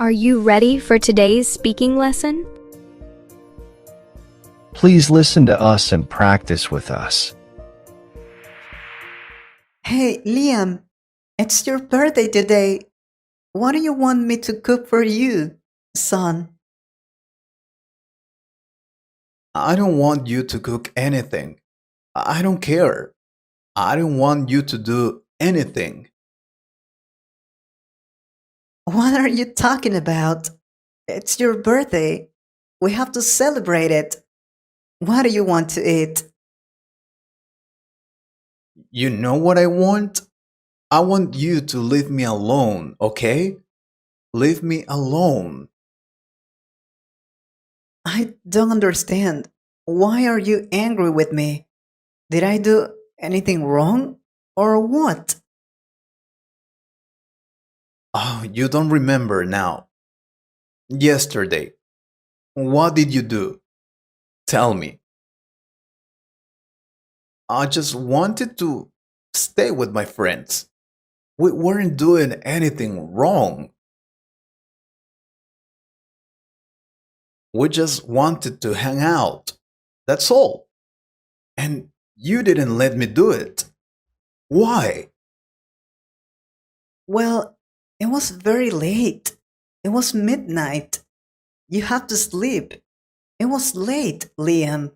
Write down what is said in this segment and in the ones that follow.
Are you ready for today's speaking lesson? Please listen to us and practice with us. Hey, Liam, it's your birthday today. What do you want me to cook for you, son? I don't want you to cook anything. I don't care. I don't want you to do anything. What are you talking about? It's your birthday. We have to celebrate it. What do you want to eat? You know what I want? I want you to leave me alone, okay? Leave me alone. I don't understand. Why are you angry with me? Did I do anything wrong? Or what? Oh, you don't remember now. Yesterday, what did you do? Tell me. I just wanted to stay with my friends. We weren't doing anything wrong. We just wanted to hang out. That's all. And you didn't let me do it. Why? Well, it was very late. It was midnight. You have to sleep. It was late, Liam.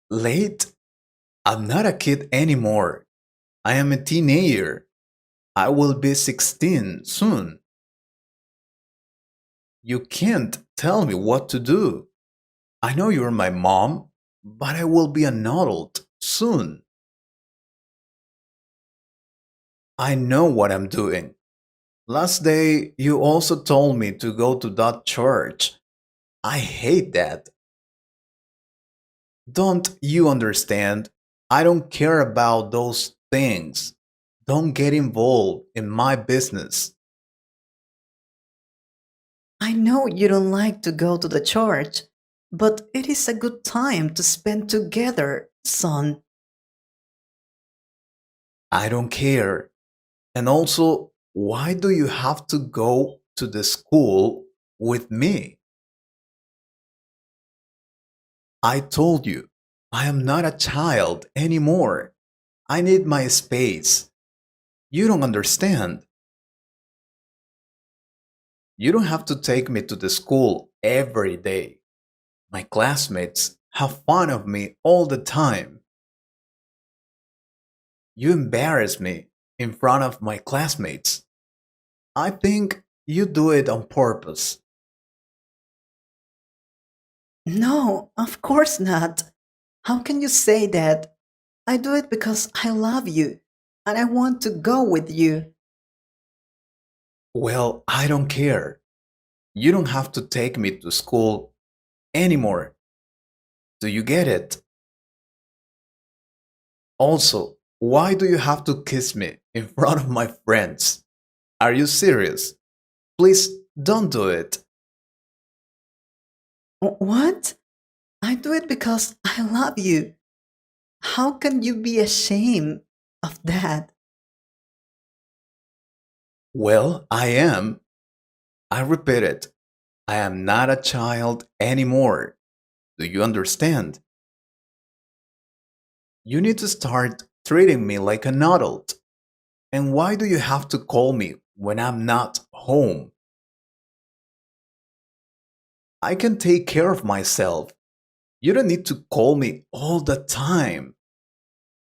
Late? I'm not a kid anymore. I am a teenager. I will be 16 soon. You can't tell me what to do. I know you're my mom, but I will be an adult soon. I know what I'm doing. Last day, you also told me to go to that church. I hate that. Don't you understand? I don't care about those things. Don't get involved in my business. I know you don't like to go to the church, but it is a good time to spend together, son. I don't care. And also, why do you have to go to the school with me? I told you, I am not a child anymore. I need my space. You don't understand. You don't have to take me to the school every day. My classmates have fun of me all the time. You embarrass me in front of my classmates. I think you do it on purpose. No, of course not. How can you say that? I do it because I love you and I want to go with you. Well, I don't care. You don't have to take me to school anymore. Do you get it? Also, why do you have to kiss me in front of my friends? Are you serious? Please don't do it. What? I do it because I love you. How can you be ashamed of that? Well, I am. I repeat it. I am not a child anymore. Do you understand? You need to start treating me like an adult. And why do you have to call me when I'm not home? I can take care of myself. You don't need to call me all the time.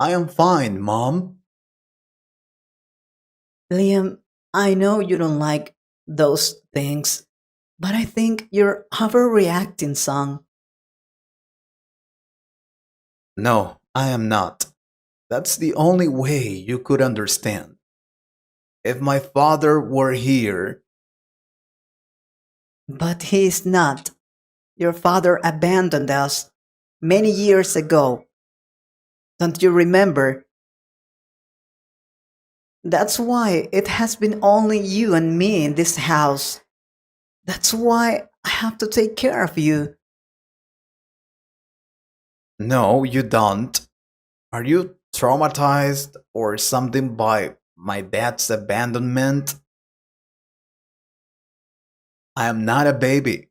I am fine, Mom. Liam, I know you don't like those things, but I think you're overreacting, son. No, I am not. That's the only way you could understand. If my father were here, But he is not. Your father abandoned us many years ago. Don't you remember? That's why it has been only you and me in this house. That's why I have to take care of you. no, you don't. Are you traumatized or something by my dad's abandonment? I am not a baby.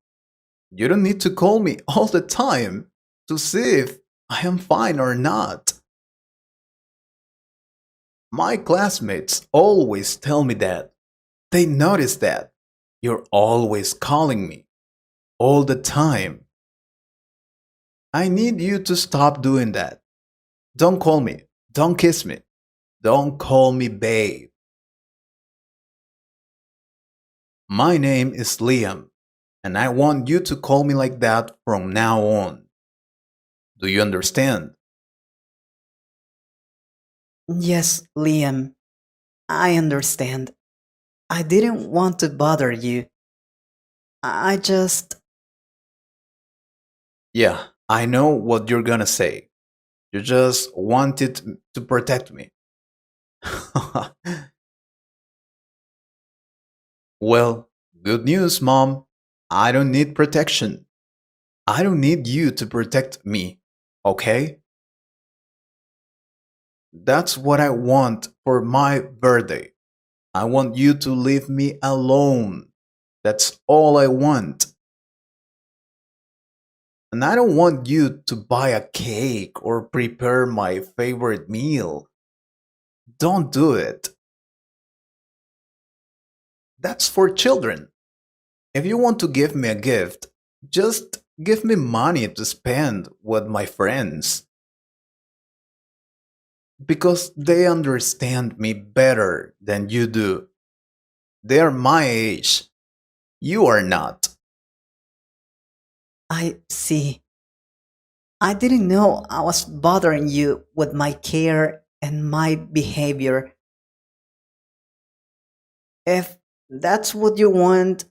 You don't need to call me all the time to see if I am fine or not. My classmates always tell me that. They notice that. You're always calling me all the time. I need you to stop doing that. Don't call me. Don't kiss me. Don't call me babe. My name is Liam, and I want you to call me like that from now on. Do you understand? Yes, Liam, I understand. I didn't want to bother you. I just. Yeah, I know what you're gonna say. You just wanted to protect me. Well, good news, Mom. I don't need protection. I don't need you to protect me, okay? That's what I want for my birthday. I want you to leave me alone. That's all I want. And I don't want you to buy a cake or prepare my favorite meal. Don't do it. That's for children. If you want to give me a gift, just give me money to spend with my friends. Because they understand me better than you do. They're my age. You are not. I see. I didn't know I was bothering you with my care and my behavior. If that's what you want,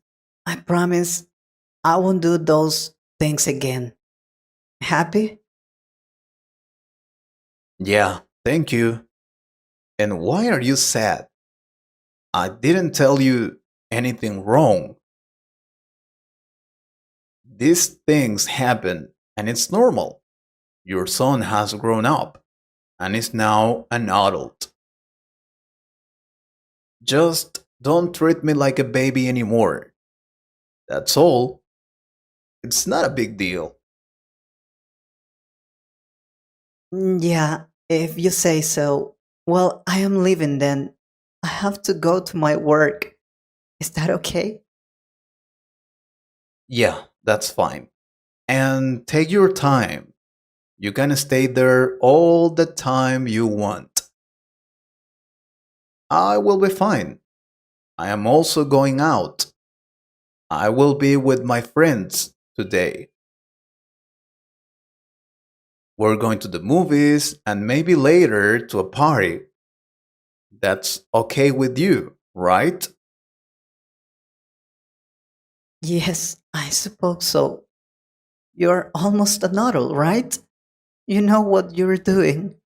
I promise I won't do those things again. Happy? Yeah, thank you. And why are you sad? I didn't tell you anything wrong. These things happen, and it's normal. Your son has grown up and is now an adult. Just don't treat me like a baby anymore. That's all. It's not a big deal. Yeah, if you say so. Well, I am leaving then. I have to go to my work. Is that okay? Yeah, that's fine. And take your time. You can stay there all the time you want. I will be fine. I am also going out. I will be with my friends today. We're going to the movies and maybe later to a party. That's okay with you, right? Yes, I suppose so. You're almost an adult, right? You know what you're doing.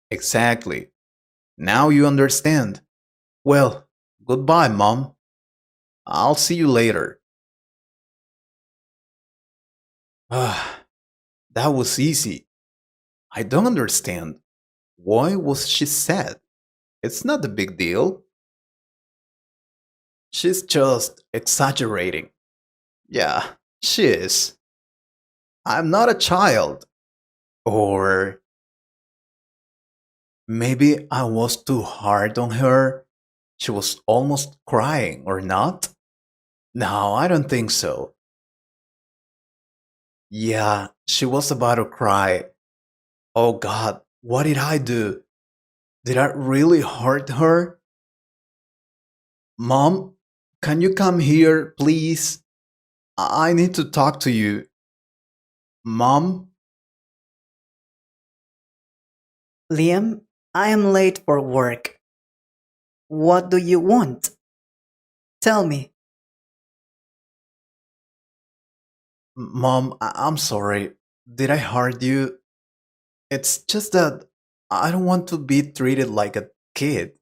Exactly. Now you understand. Well, goodbye, Mom. I'll see you later. Ah, that was easy. I don't understand. Why was she sad? It's not a big deal. She's just exaggerating. Yeah, she is. I'm not a child. Or maybe I was too hard on her. She was almost crying, or not? No, I don't think so. Yeah, she was about to cry. Oh God, what did I do? Did I really hurt her? Mom, can you come here, please? I need to talk to you. Mom? Liam, I am late for work. What do you want? Tell me. Mom, I'm sorry. Did I hurt you? It's just that I don't want to be treated like a kid.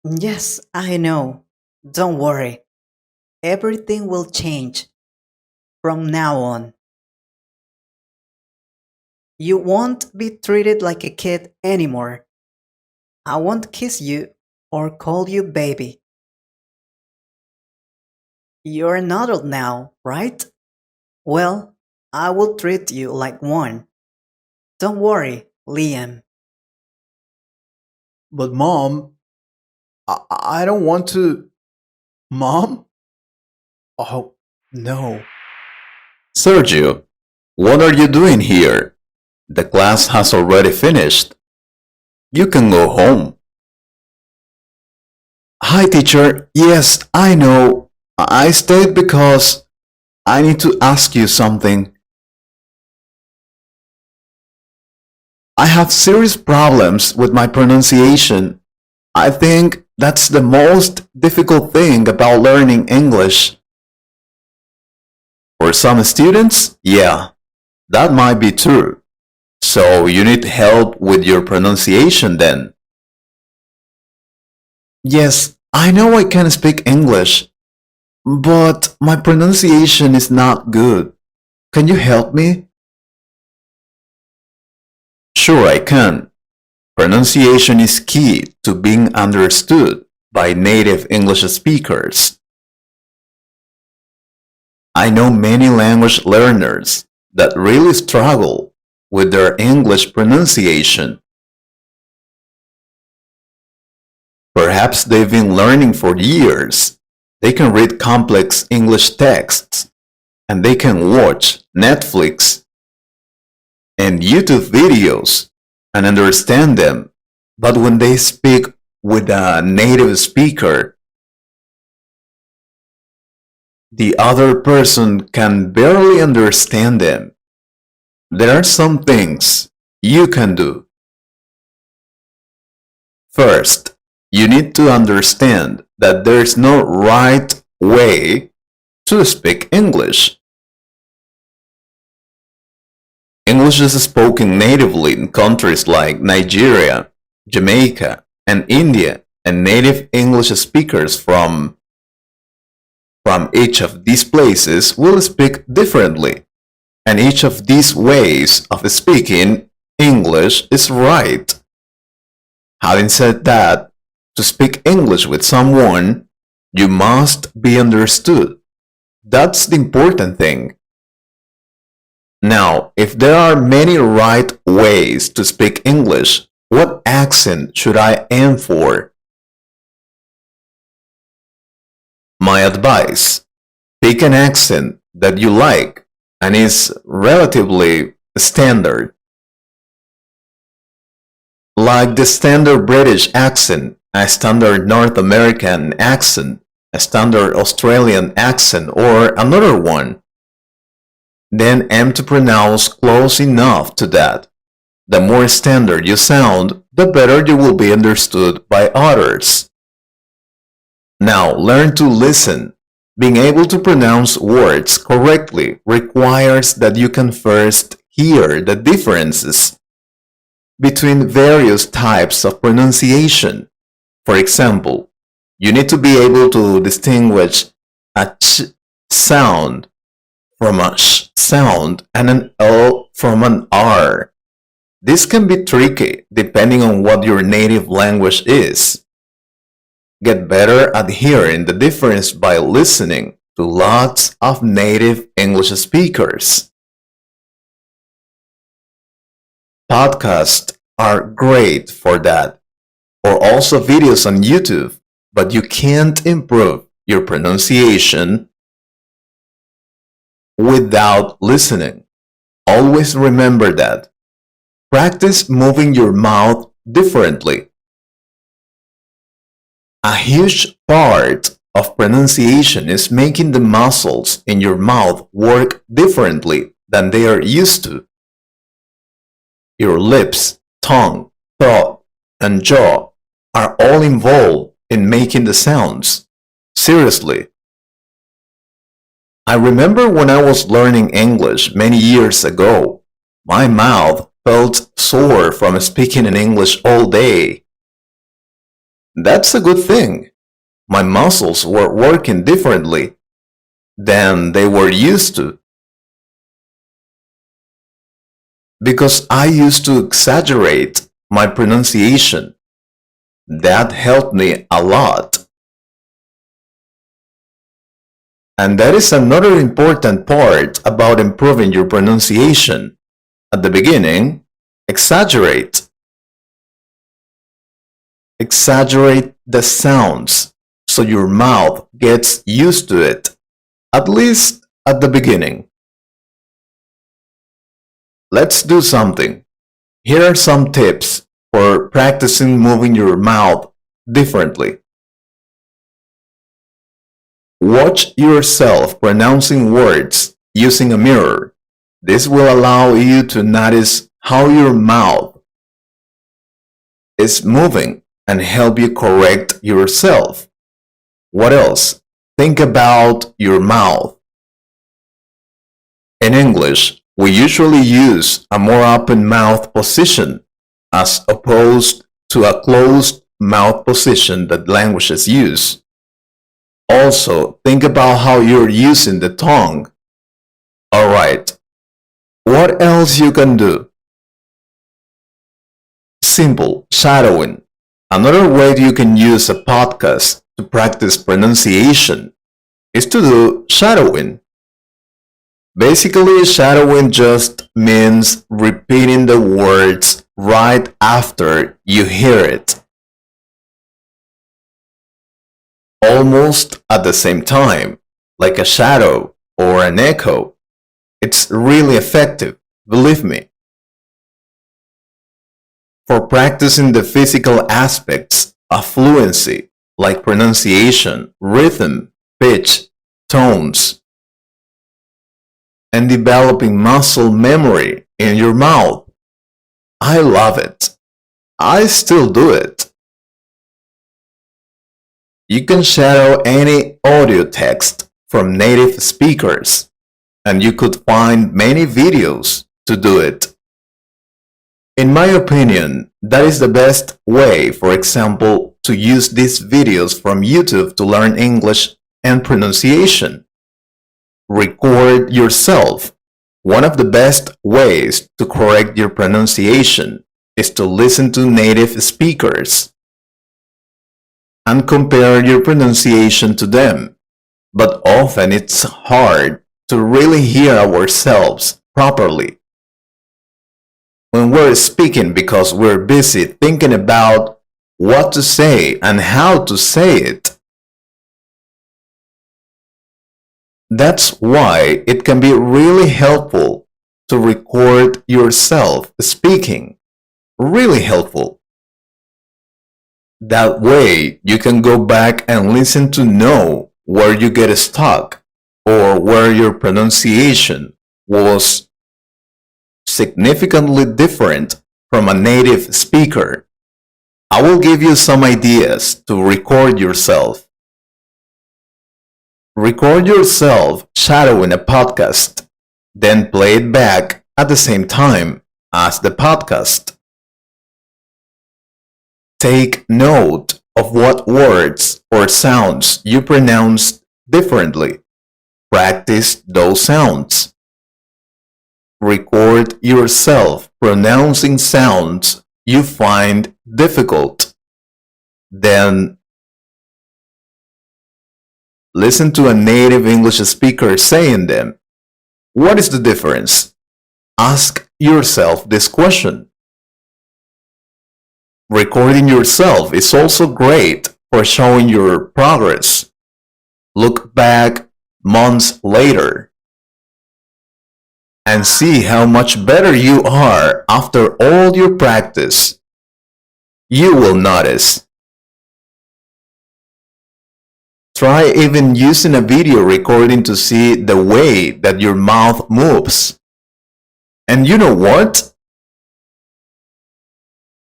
Yes, I know. Don't worry. Everything will change from now on. You won't be treated like a kid anymore. I won't kiss you or call you baby. You're an adult now, right? Well, I will treat you like one. Don't worry, Liam. But mom, I don't want to. Mom? Oh, no. Sergio, what are you doing here? The class has already finished. You can go home. Hi, teacher. Yes, I know. I stayed because I need to ask you something. I have serious problems with my pronunciation. I think that's the most difficult thing about learning English. For some students, yeah, that might be true. So you need help with your pronunciation then. Yes, I know I can speak English, but my pronunciation is not good. Can you help me? Sure, I can. Pronunciation is key to being understood by native English speakers. I know many language learners that really struggle with their English pronunciation. Perhaps they've been learning for years. They can read complex English texts, and they can watch Netflix and YouTube videos and understand them. But when they speak with a native speaker, the other person can barely understand them. There are some things you can do. First, you need to understand that there's no right way to speak English. English is spoken natively in countries like Nigeria, Jamaica, and India, and native English speakers from each of these places will speak differently, and each of these ways of speaking English is right. Having said that, to speak English with someone, you must be understood. That's the important thing. Now, if there are many right ways to speak English, what accent should I aim for? My advice: pick an accent that you like and is relatively standard. Like the standard British accent, a standard North American accent, a standard Australian accent, or another one. Then aim to pronounce close enough to that. The more standard you sound, the better you will be understood by others. Now learn to listen. Being able to pronounce words correctly requires that you can first hear the differences between various types of pronunciation. For example, you need to be able to distinguish a ch sound from a sh sound and an L from an R. This can be tricky depending on what your native language is. Get better at hearing the difference by listening to lots of native English speakers. Podcasts are great for that, or also videos on YouTube, but you can't improve your pronunciation without listening. Always remember that. Practice moving your mouth differently. A huge part of pronunciation is making the muscles in your mouth work differently than they are used to. Your lips, tongue, throat, and jaw are all involved in making the sounds. Seriously. I remember when I was learning English many years ago, my mouth felt sore from speaking in English all day. That's a good thing. My muscles were working differently than they were used to. Because I used to exaggerate my pronunciation. That helped me a lot. And that is another important part about improving your pronunciation. At the beginning, exaggerate. Exaggerate the sounds so your mouth gets used to it, at least at the beginning. Let's do something. Here are some tips for practicing moving your mouth differently. Watch yourself pronouncing words using a mirror. This will allow you to notice how your mouth is moving and help you correct yourself. What else? Think about your mouth. In English, we usually use a more open mouth position as opposed to a closed mouth position that languages use. Also, think about how you're using the tongue. Alright, what else you can do? Simple, shadowing. Another way you can use a podcast to practice pronunciation is to do shadowing. Basically, shadowing just means repeating the words right after you hear it. Almost at the same time, like a shadow or an echo. It's really effective, believe me. For practicing the physical aspects of fluency, like pronunciation, rhythm, pitch, tones, and developing muscle memory in your mouth. I love it. I still do it. You can shadow any audio text from native speakers, and you could find many videos to do it. In my opinion, that is the best way, for example, to use these videos from YouTube to learn English and pronunciation. Record yourself. One of the best ways to correct your pronunciation is to listen to native speakers and compare your pronunciation to them. But often it's hard to really hear ourselves properly when we're speaking because we're busy thinking about what to say and how to say it. That's why it can be really helpful to record yourself speaking. Really helpful. That way you can go back and listen to know where you get stuck or where your pronunciation was significantly different from a native speaker. I will give you some ideas to record yourself. Record yourself shadowing a podcast, then play it back at the same time as the podcast. Take note of what words or sounds you pronounced differently. Practice those sounds. Record yourself pronouncing sounds you find difficult. Then listen to a native English speaker saying them. What is the difference? Ask yourself this question. Recording yourself is also great for showing your progress. Look back months later and see how much better you are after all your practice. You will notice. Try even using a video recording to see the way that your mouth moves. And you know what?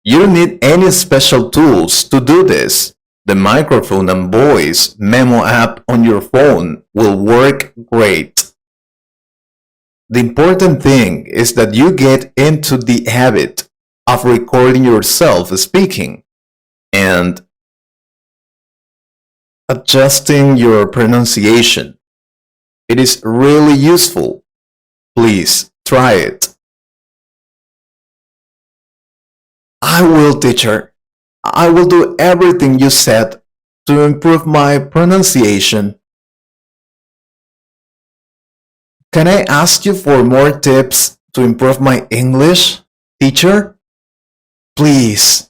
You don't need any special tools to do this. The microphone and voice memo app on your phone will work great. The important thing is that you get into the habit of recording yourself speaking and adjusting your pronunciation. It is really useful. Please try it. I will, teacher. I will do everything you said to improve my pronunciation. Can I ask you for more tips to improve my English, teacher? Please.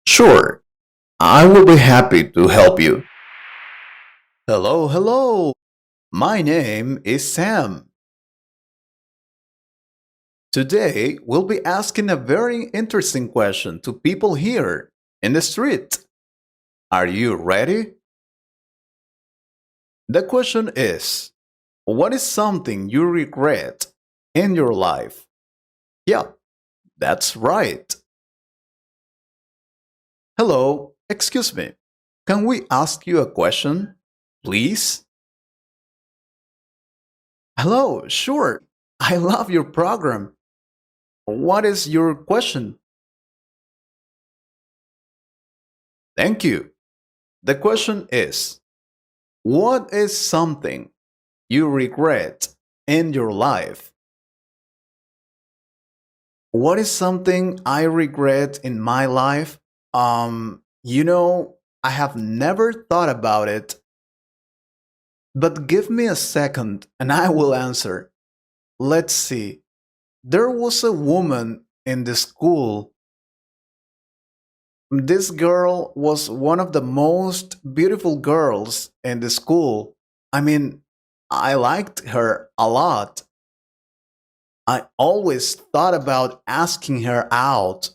Sure, I will be happy to help you. Hello, hello. My name is Sam. Today, we'll be asking a very interesting question to people here in the street. Are you ready? The question is, what is something you regret in your life? Yeah, that's right. Hello, excuse me. Can we ask you a question, please? Hello, sure. I love your program. What is your question? Thank you. The question is, what is something you regret in your life? What is something I regret in my life? I have never thought about it, but give me a second and I will answer. Let's see. There was a woman in the school. This girl was one of the most beautiful girls in the school. I mean, I liked her a lot. I always thought about asking her out,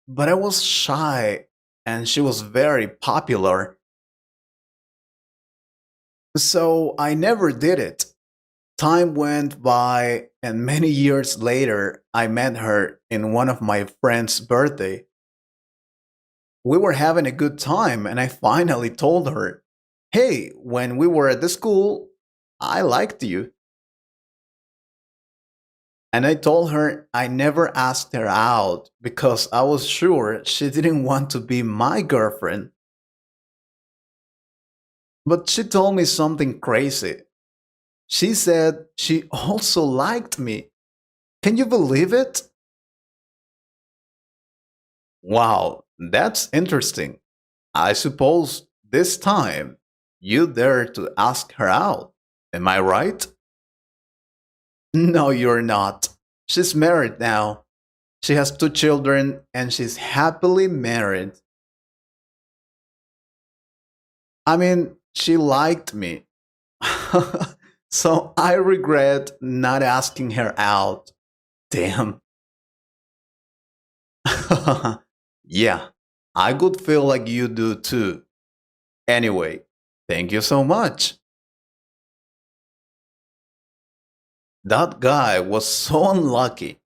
but I was shy and she was very popular. So I never did it. Time went by, and many years later, I met her in one of my friend's birthday. We were having a good time, and I finally told her, "Hey, when we were at the school, I liked you." And I told her I never asked her out because I was sure she didn't want to be my girlfriend. But she told me something crazy. She said she also liked me. Can you believe it? Wow, that's interesting. I suppose this time you dare to ask her out. Am I right? No, you're not. She's married now. She has two children and she's happily married. I mean, she liked me. So I regret not asking her out. Damn. Yeah, I could feel like you do too. Anyway, thank you so much. That guy was so unlucky.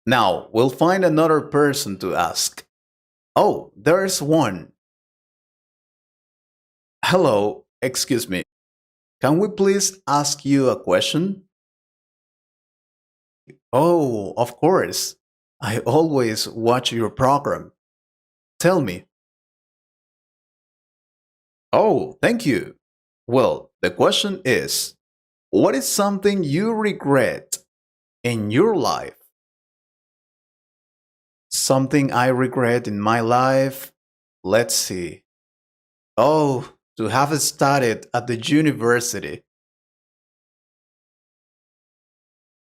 Now, we'll find another person to ask. Oh, there's one. Hello, excuse me. Can we please ask you a question? Oh, of course. I always watch your program. Tell me. Oh, thank you. Well, the question is, what is something you regret in your life? Something I regret in my life? Let's see. Oh, to have studied at the university.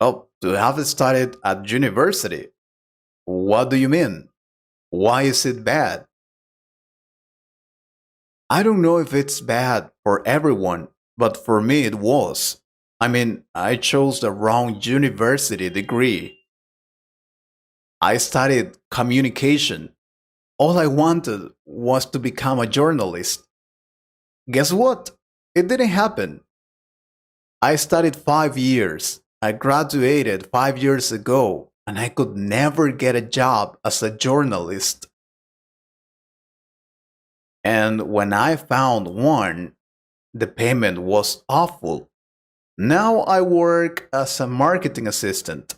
Oh, to have studied at university. What do you mean? Why is it bad? I don't know if it's bad for everyone, but for me it was. I mean, I chose the wrong university degree. I studied communication. All I wanted was to become a journalist. Guess what? It didn't happen. I studied 5 years. I graduated 5 years ago, and I could never get a job as a journalist. And when I found one, the payment was awful. Now I work as a marketing assistant.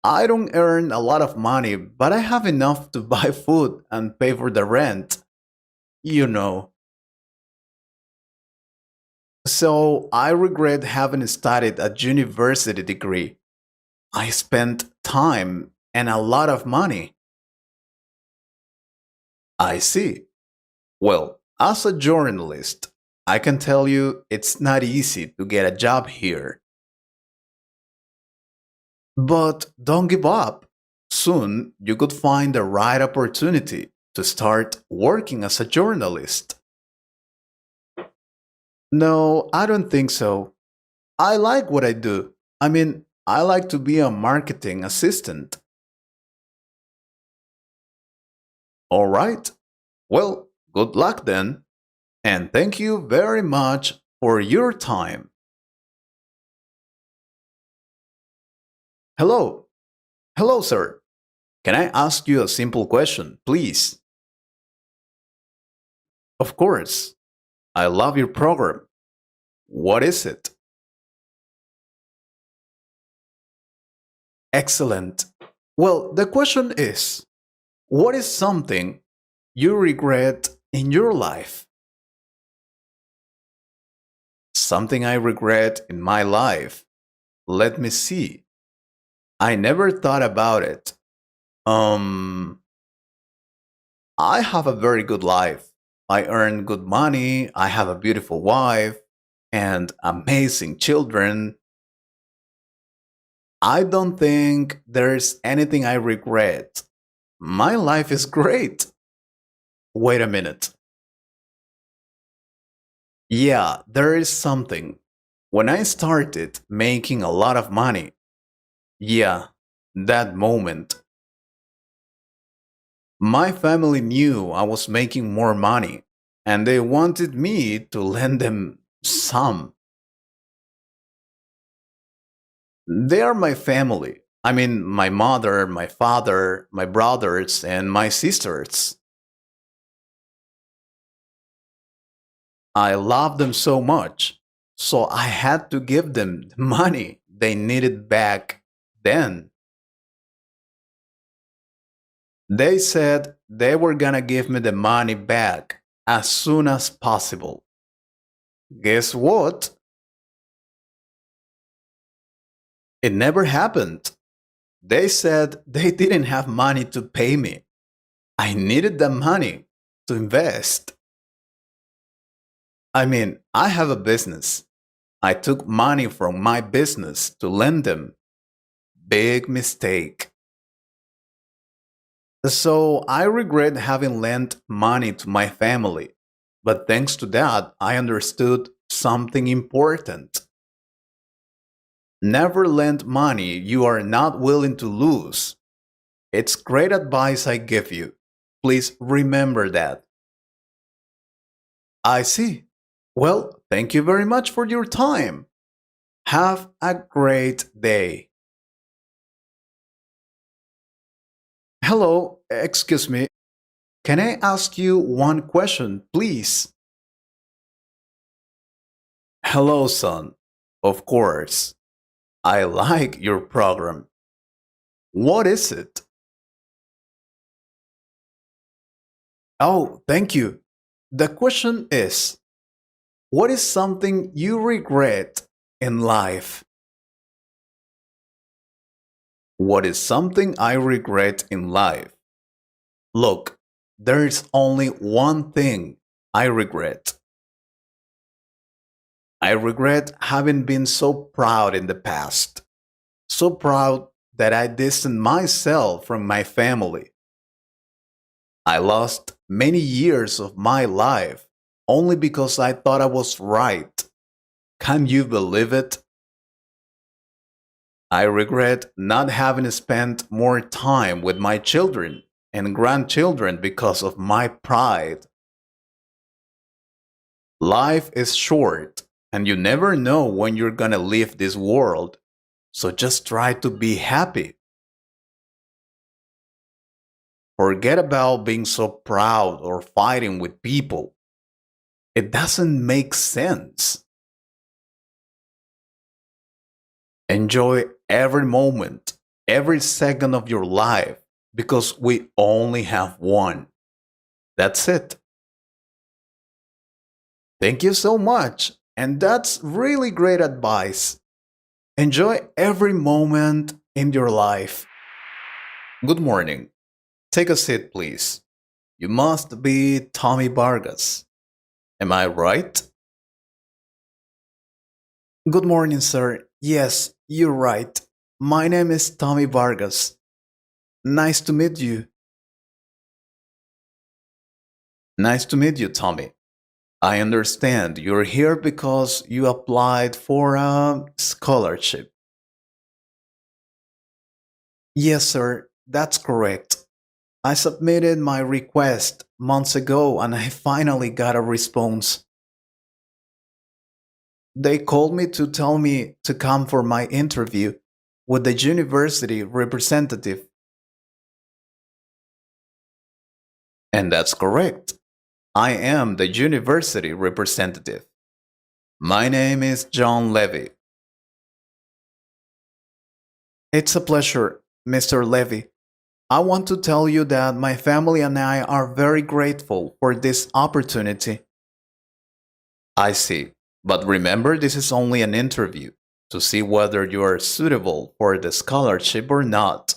I don't earn a lot of money, but I have enough to buy food and pay for the rent. You know. So I regret having studied a university degree. I spent time and a lot of money. I see. Well, as a journalist, I can tell you it's not easy to get a job here. But don't give up. Soon you could find the right opportunity to start working as a journalist. No, I don't think so. I like what I do. I like to be a marketing assistant. All right. Well, good luck then. And thank you very much for your time. Hello. Hello, sir. Can I ask you a simple question, please? Of course. I love your program. What is it? Excellent. Well, the question is, what is something you regret in your life? Something I regret in my life. Let me see. I never thought about it. Um, I have a very good life. I earn good money, I have a beautiful wife, and amazing children. I don't think there's anything I regret. My life is great. Wait a minute. Yeah, there is something. When I started making a lot of money, yeah, that moment, my family knew I was making more money and they wanted me to lend them some. They are my family. My mother, my father, my brothers, and my sisters. I love them so much, so I had to give them the money they needed back then. They said they were gonna give me the money back as soon as possible. Guess what? It never happened. They said they didn't have money to pay me. I needed the money to invest. I have a business. I took money from my business to lend them. Big mistake. So I regret having lent money to my family. But thanks to that, I understood something important. Never lend money you are not willing to lose. It's great advice I give you. Please remember that. I see. Well, thank you very much for your time. Have a great day. Hello, excuse me. Can I ask you one question, please? Hello, son. Of course. I like your program. What is it? Oh, thank you. The question is, what is something you regret in life? What is something I regret in life? Look, there is only one thing I regret. I regret having been so proud in the past. So proud that I distanced myself from my family. I lost many years of my life only because I thought I was right. Can you believe it? I regret not having spent more time with my children and grandchildren because of my pride. Life is short, and you never know when you're gonna leave this world, so just try to be happy. Forget about being so proud or fighting with people. It doesn't make sense. Enjoy every moment, every second of your life, because we only have one. That's it. Thank you so much. And that's really great advice. Enjoy every moment in your life. Good morning. Take a seat, please. You must be Tommy Vargas. Am I right? Good morning, sir. Yes, you're right. My name is Tommy Vargas. Nice to meet you. Nice to meet you, Tommy. I understand you're here because you applied for a scholarship. Yes, sir, that's correct. I submitted my request months ago and I finally got a response. They called me to tell me to come for my interview with the university representative. And that's correct. I am the university representative. My name is John Levy. It's a pleasure, Mr. Levy. I want to tell you that my family and I are very grateful for this opportunity. I see. But remember, this is only an interview to see whether you are suitable for the scholarship or not.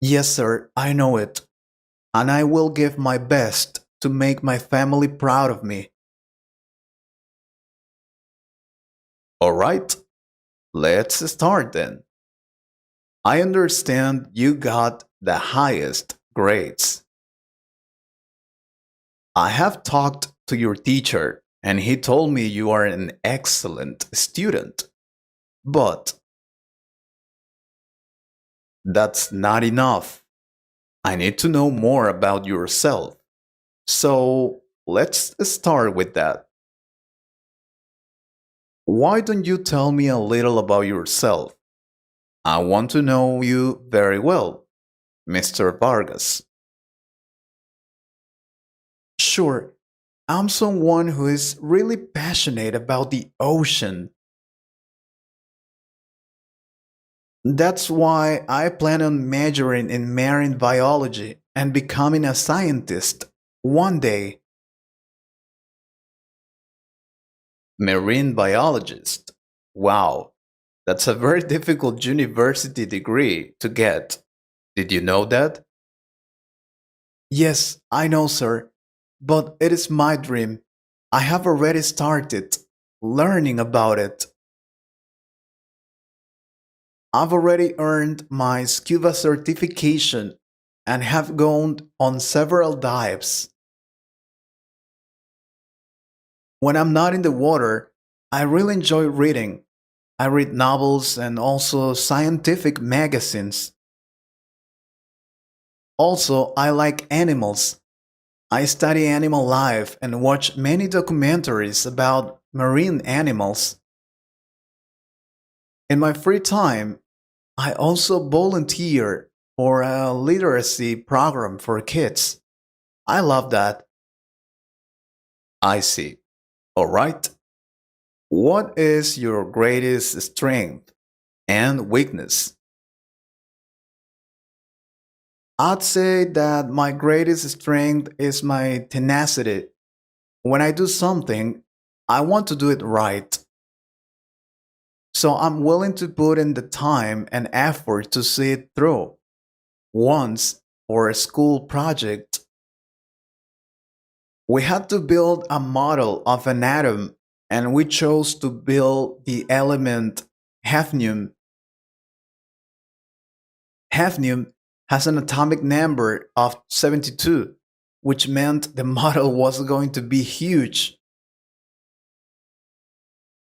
Yes, sir, I know it. And I will give my best to make my family proud of me. All right, let's start then. I understand you got the highest grades. I have talked to your teacher and he told me you are an excellent student. But that's not enough. I need to know more about yourself. So let's start with that. Why don't you tell me a little about yourself? I want to know you very well, Mr. Vargas. Sure, I'm someone who is really passionate about the ocean. That's why I plan on majoring in marine biology and becoming a scientist one day. Marine biologist. Wow, that's a very difficult university degree to get. Did you know that? Yes, I know, sir. But it is my dream. I have already started learning about it. I've already earned my scuba certification and have gone on several dives. When I'm not in the water, I really enjoy reading. I read novels and also scientific magazines. Also, I like animals. I study animal life and watch many documentaries about marine animals. In my free time, I also volunteer for a literacy program for kids. I love that. I see. All right. What is your greatest strength and weakness? I'd say that my greatest strength is my tenacity. When I do something, I want to do it right. So I'm willing to put in the time and effort to see it through. Once, for a school project, we had to build a model of an atom and we chose to build the element hafnium. Hafnium has an atomic number of 72, which meant the model was going to be huge.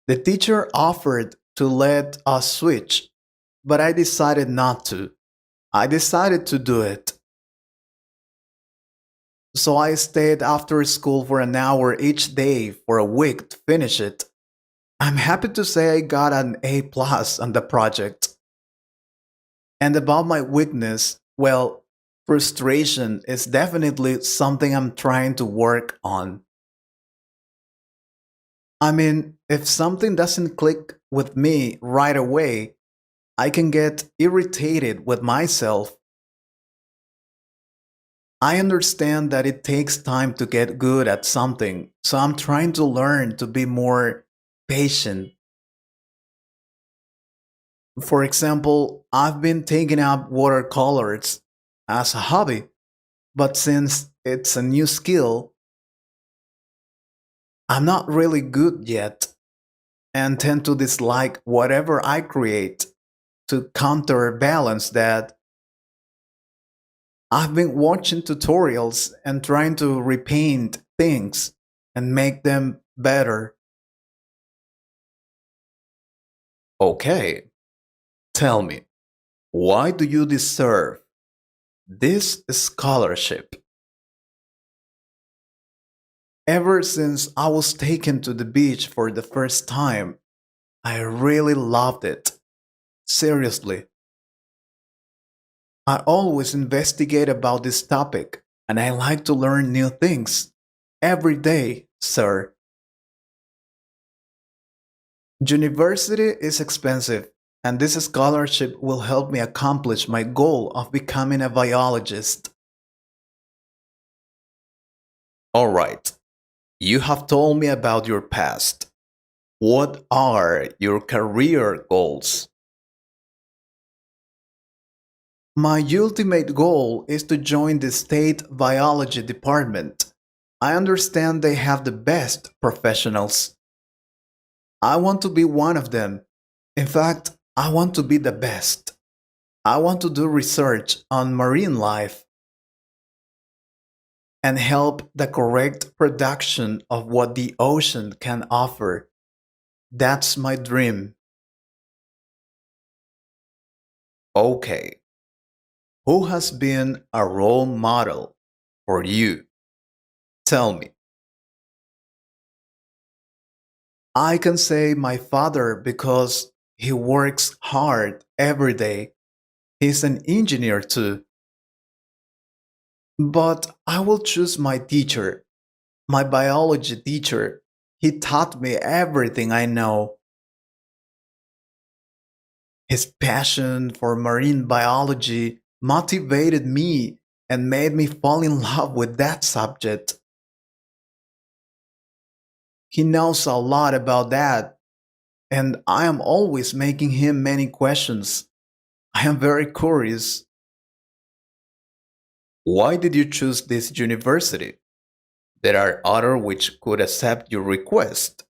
The teacher offered to let us switch, but I decided not to. I decided to do it. So I stayed after school for an hour each day for a week to finish it. I'm happy to say I got an A plus on the project. And about my weakness, well, frustration is definitely something I'm trying to work on. I mean, if something doesn't click with me right away, I can get irritated with myself. I understand that it takes time to get good at something, so I'm trying to learn to be more patient. For example, I've been taking up watercolors as a hobby, but since it's a new skill, I'm not really good yet and tend to dislike whatever I create. To counterbalance that, I've been watching tutorials and trying to repaint things and make them better. Okay, tell me, why do you deserve this scholarship? Ever since I was taken to the beach for the first time, I really loved it. Seriously. I always investigate about this topic and I like to learn new things. Every day, sir. University is expensive, and this scholarship will help me accomplish my goal of becoming a biologist. Alright, you have told me about your past. What are your career goals? My ultimate goal is to join the state biology department. I understand they have the best professionals. I want to be one of them. In fact, I want to be the best. I want to do research on marine life and help the correct production of what the ocean can offer. That's my dream. Okay, who has been a role model for you? Tell me. I can say my father because he works hard every day. He's an engineer too. But I will choose my teacher, my biology teacher. He taught me everything I know. His passion for marine biology motivated me and made me fall in love with that subject. He knows a lot about that, and I am always making him many questions. I am very curious. Why did you choose this university? There are others which could accept your request.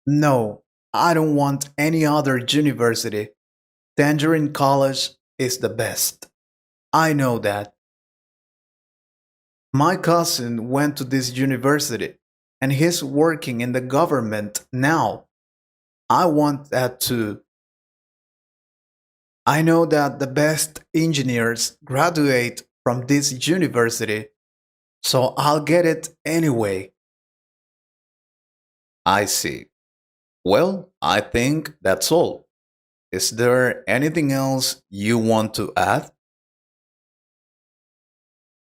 No, I don't want any other university. Tangerine College is the best. I know that. My cousin went to this university and he's working in the government now. I want that too. I know that the best engineers graduate from this university, so I'll get it anyway. I see. Well, I think that's all. Is there anything else you want to add?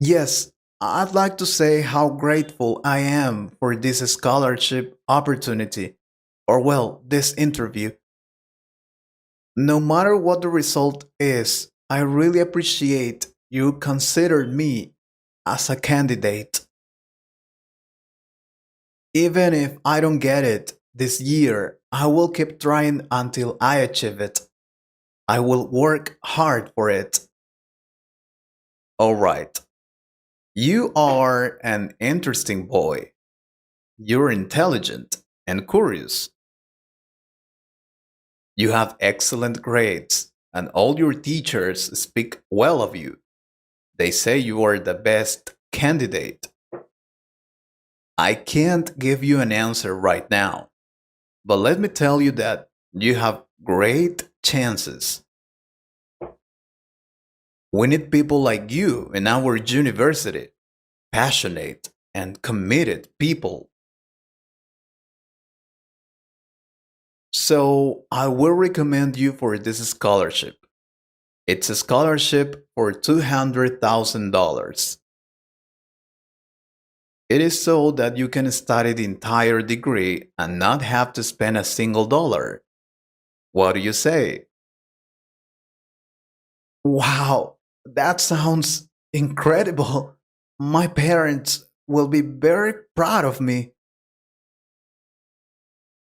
Yes, I'd like to say how grateful I am for this scholarship opportunity, or well, this interview. No matter what the result is, I really appreciate you considered me as a candidate. Even if I don't get it this year, I will keep trying until I achieve it. I will work hard for it. Alright, you are an interesting boy. You're intelligent and curious. You have excellent grades, and all your teachers speak well of you. They say you are the best candidate. I can't give you an answer right now, but let me tell you that you have great chances. We need people like you in our university, passionate and committed people. So I will recommend you for this scholarship. It's a scholarship for $200,000. It is so that you can study the entire degree and not have to spend a single dollar. What do you say? Wow, that sounds incredible. My parents will be very proud of me.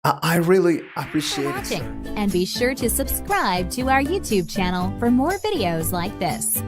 I really For appreciate it, watching, sir. and be sure to subscribe to our YouTube channel for more videos like this.